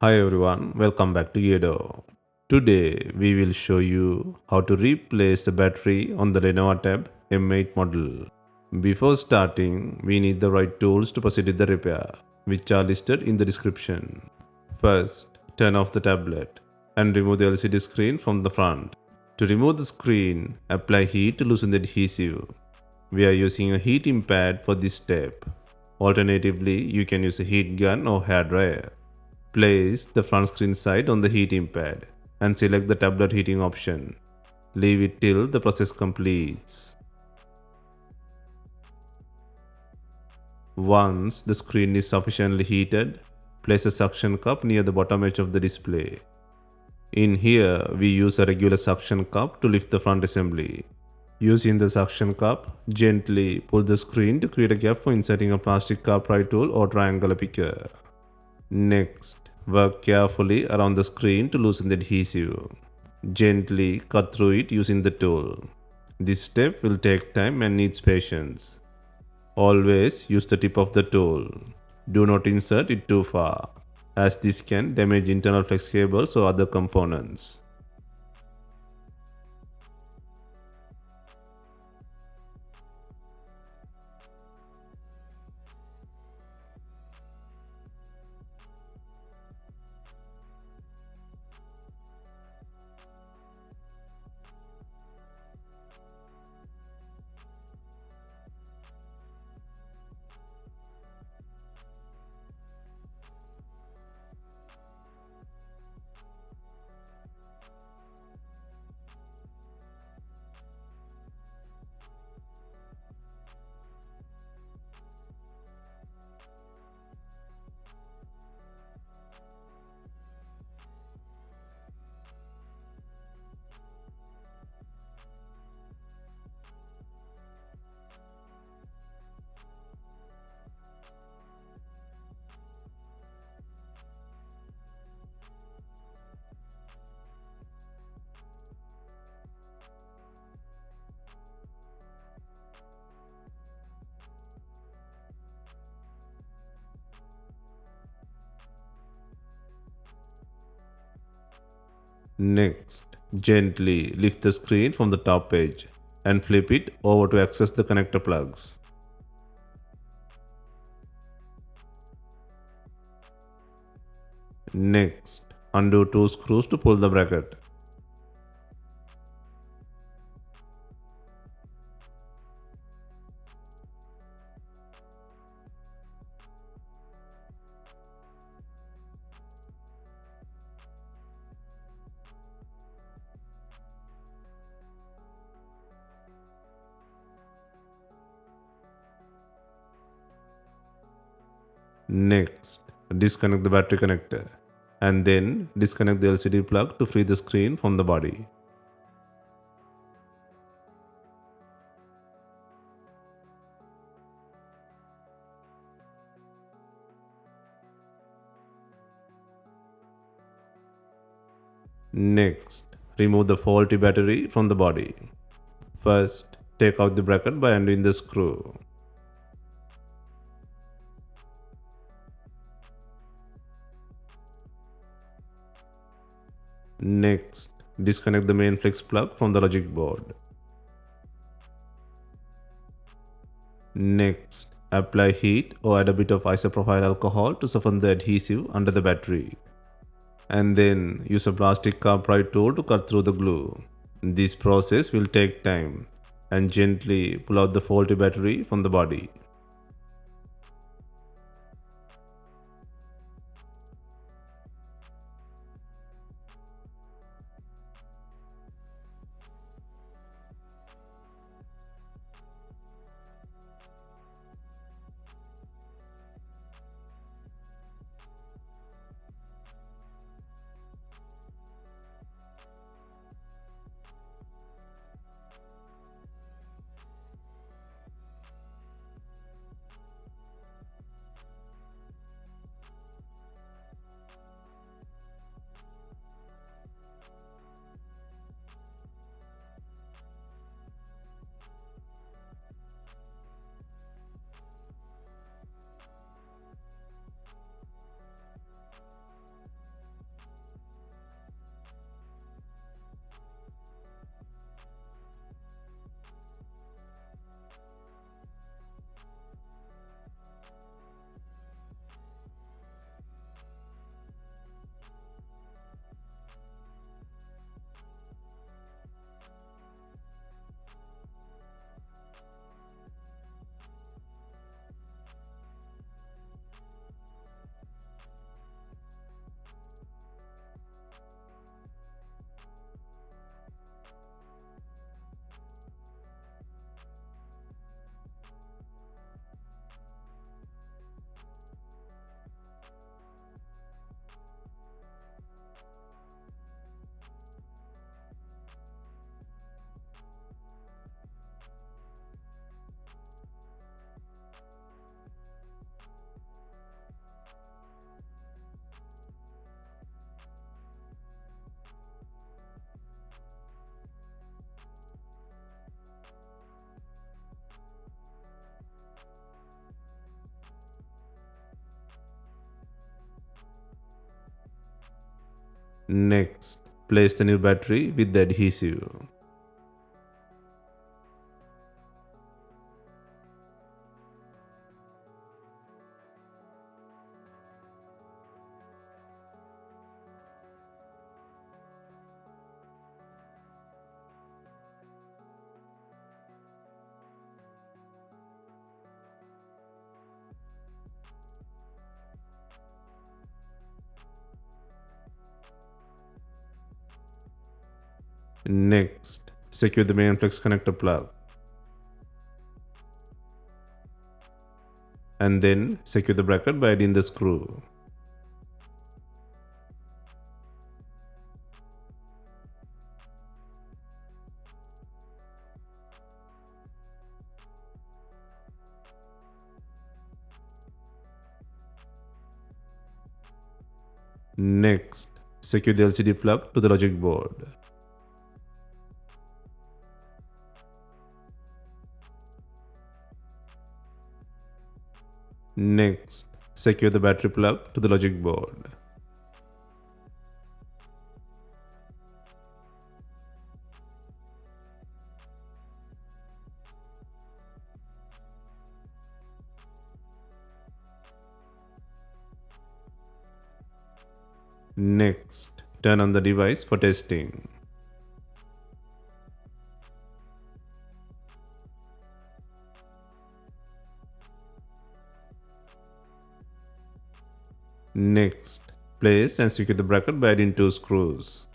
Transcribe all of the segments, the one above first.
Hi everyone, welcome back to Geardo. Today we will show you how to replace the battery on the Lenovo TAB M8 model. Before starting, we need the right tools to proceed with the repair, which are listed in the description. First, turn off the tablet and remove the LCD screen from the front. To remove the screen, apply heat to loosen the adhesive. We are using a heating pad for this step. Alternatively, you can use a heat gun or hairdryer. Place the front screen side on the heating pad and select the tablet heating option. Leave it till the process completes. Once the screen is sufficiently heated, place a suction cup near the bottom edge of the display. In here, we use a regular suction cup to lift the front assembly. Using the suction cup, gently pull the screen to create a gap for inserting a plastic car pry tool or triangular picker. Next, work carefully around the screen to loosen the adhesive. Gently cut through it using the tool. This step will take time and needs patience. Always use the tip of the tool. Do not insert it too far, as this can damage internal flex cables or other components. Next, gently lift the screen from the top edge and flip it over to access the connector plugs. Next, undo two screws to pull the bracket. Next, disconnect the battery connector and then disconnect the LCD plug to free the screen from the body. Next, remove the faulty battery from the body. First, take out the bracket by undoing the screw. Next, disconnect the main flex plug from the logic board. Next, apply heat or add a bit of isopropyl alcohol to soften the adhesive under the battery. And then use a plastic car pry tool to cut through the glue. This process will take time and gently pull out the faulty battery from the body. Next, place the new battery with the adhesive. Next, secure the main flex connector plug. And then secure the bracket by adding the screw. Next, secure the LCD plug to the logic board. Next, secure the battery plug to the logic board. Next, turn on the device for testing. Next, place and secure the bracket by adding 2 screws.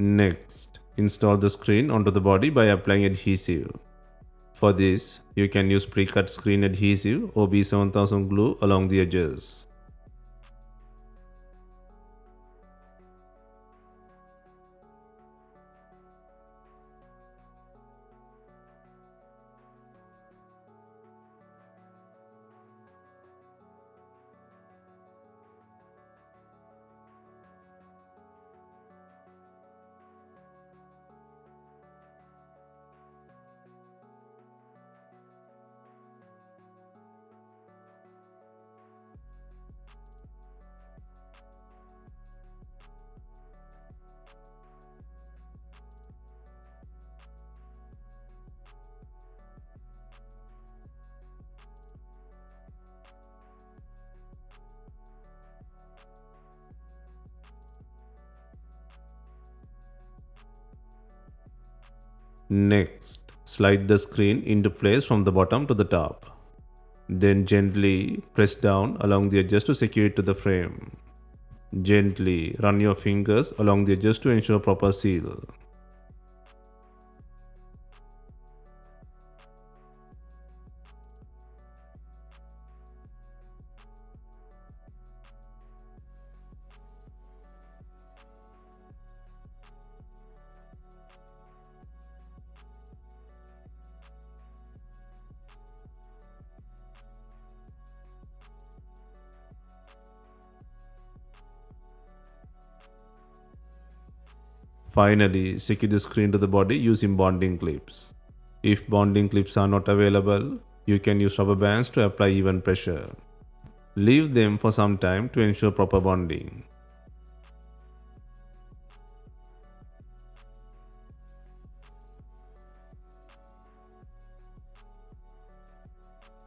Next, install the screen onto the body by applying adhesive. For this, you can use pre-cut screen adhesive or B7000 glue along the edges. Next, slide the screen into place from the bottom to the top. Then gently press down along the edges to secure it to the frame. Gently run your fingers along the edges to ensure proper seal. Finally, secure the screen to the body using bonding clips. If bonding clips are not available, you can use rubber bands to apply even pressure. Leave them for some time to ensure proper bonding.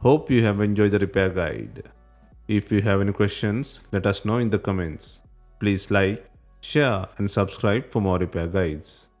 Hope you have enjoyed the repair guide. If you have any questions, let us know in the comments. Please like, share and subscribe for more repair guides.